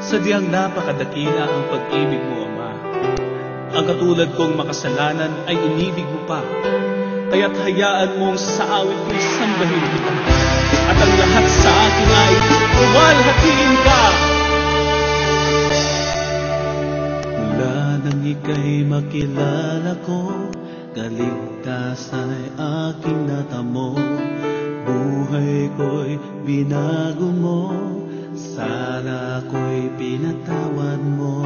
Sadyang napakadakila ang pag-ibig mo, Ama. Ang katulad kong makasalanan ay inibig mo pa. Kaya't hayaan mong sa awit ko'y sambahin kita. At ang lahat sa akin ay luwalhatiin ka. Mula nang ika'y makilala ko, kaligtasan ay aking natamo. Buhay ko'y binago mo, sana ko'y pinatawad mo.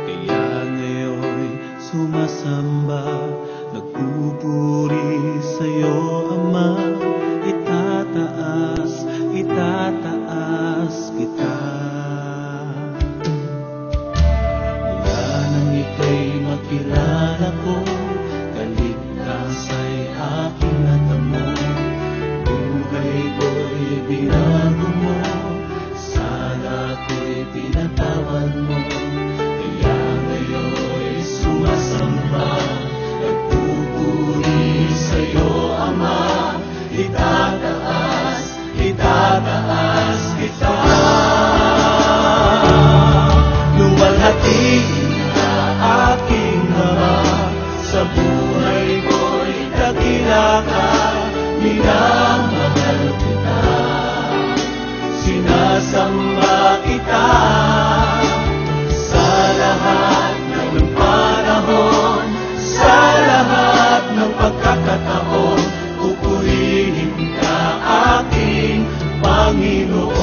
Kaya ngayon'y sumasamba, nagpupuri sa'yo, Ama. Itataas, itataas kita. Mula nang ika'y makilala ko, kaligtasan ay aking natamo. Buhay ko'y binago mo, sana ko'y pinatawad mo. Kaya ngayon'y sumasamba, nagpupuri sa'yo, Ama. Itataas, itataas kita. Luwalhatiin ka, aking Ama. Sa buhay ko'y dakila ka, minamahal kita. Sinasamba kita sa lahat ng panahon, sa lahat ng pagkakataon. Pupurihin ka, aking Panginoon.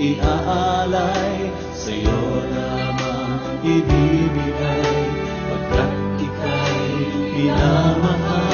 Iaalay sa'yo lamang ibibigay, pagkat ika'y pinamahal.